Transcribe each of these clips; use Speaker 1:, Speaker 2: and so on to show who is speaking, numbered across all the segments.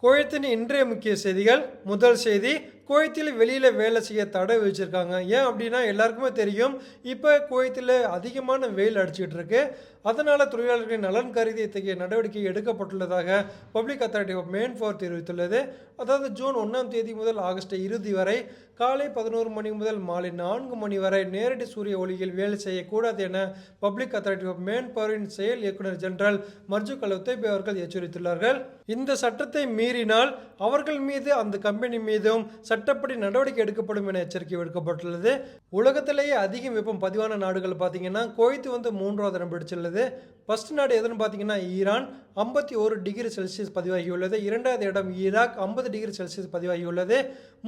Speaker 1: குவைத்தின் இன்றைய முக்கிய செய்திகள். முதல் செய்தி, குவைத்தில் வெளியில வேலை செய்ய தடை விதிச்சிருக்காங்க. ஏன் அப்படின்னா எல்லாருக்குமே தெரியும். இப்ப குவைத்தில அதிகமான வெயில் அடிச்சுக்கிட்டு இருக்கு. அதனால தொழிலாளர்களின் நலன் கருதி இத்தகைய நடவடிக்கை எடுக்கப்பட்டுள்ளதாக பப்ளிக் அத்தாரிட்டி ஆஃப் மேன்பவர் தெரிவித்துள்ளது. அதாவது ஜூன் 1ஆம் தேதி முதல் ஆகஸ்ட் இறுதி வரை காலை 11 மணி முதல் மாலை 4 மணி வரை நேரடி சூரிய ஒளியில் வேலை செய்யக்கூடாது என பப்ளிக் அத்தாரிட்டி ஆஃப் மேன்பவரின் செயல் இயக்குனர் ஜெனரல் மர்ஜூக் அல் உத்தைபி அவர்கள் எச்சரித்துள்ளார்கள். இந்த சட்டத்தை மீறினால் அவர்கள் மீது அந்த கம்பெனி மீதும் சட்டப்படி நடவடிக்கை எடுக்கப்படும் என எச்சரிக்கை விடுக்கப்பட்டுள்ளது. உலகத்திலேயே அதிக வெப்பம் பதிவான நாடுகள் பார்த்தீங்கன்னா குவைத் வந்து 3வது இடம் பிடிச்சுள்ளது. ஃபர்ஸ்ட் நாடு எதுன்னு பார்த்தீங்கன்னா ஈரான் 51 டிகிரி செல்சியஸ் பதிவாகியுள்ளது. 2வது இடம் ஈராக் 50 டிகிரி செல்சியஸ் பதிவாகியுள்ளது.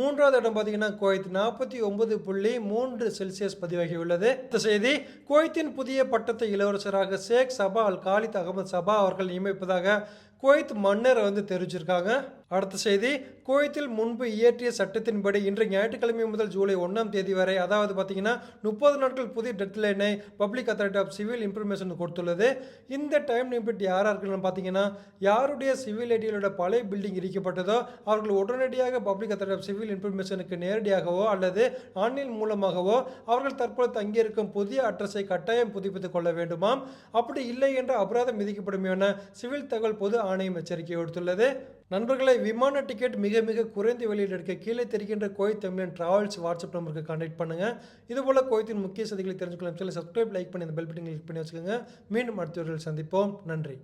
Speaker 1: 3வது இடம் பார்த்தீங்கன்னா குவைத் 49.3 செல்சியஸ் பதிவாகியுள்ளது. இந்த செய்தி, குவைத்தின் புதிய பட்டத்து இளவரசராக ஷேக் சபா அல் காலித் அகமது சபா அவர்கள் நியமிப்பதாக குவைத் மன்னர் வந்து தெரிவிச்சிருக்காங்க. அடுத்த செய்தி, குவைத்தில் முன்பு இயற்றிய சட்டத்தின்படி இன்று ஞாயிற்றுக்கிழமை முதல் ஜூலை 1ஆம் தேதி வரை, அதாவது பார்த்தீங்கன்னா 30 நாட்கள் புதிய டெட்லைனை public authority of civil information கொடுத்துள்ளது. இந்த டைம் லிமிட் யாராக இருக்குன்னு பார்த்தீங்கன்னா, யாருடைய சிவில் ஐடியோட பழைய பில்டிங் இடிக்கப்பட்டதோ அவர்கள் உடனடியாக பப்ளிக் அத்தாரிட்டி ஆஃப் சிவில் இன்ஃபர்மேஷனுக்கு நேரடியாகவோ அல்லது ஆன்லைன் மூலமாகவோ அவர்கள் தற்போது தங்கியிருக்கும் புதிய அட்ரஸை கட்டாயம் புதுப்பித்துக் கொள்ள வேண்டுமாம். அப்படி இல்லை என்ற அபராதம் விதிக்கப்படும் என சிவில் தகவல் பொது ஆணையம் எச்சரிக்கை விடுத்துள்ளது. நண்பர்களை, விமான டிக்கெட் மிக மிக குறைந்த விலையில் எடுக்க கீழே தெரிகின்ற குவைத் தமிழன் டிராவல்ஸ் வாட்ஸ்அப் நம்பருக்கு கான்டாக்ட் பண்ணுங்க. இதுபோல குவைத்தின் முக்கிய செய்திகளை தெரிஞ்சுக்கொள்ளும். சப்ஸ்கிரைப், லைக் பண்ணி அந்த பெல் பட்டனை கிளிக் பண்ணி வச்சுக்கோங்க. மீண்டும் அடுத்த வீடியோவில் சந்திப்போம். நன்றி.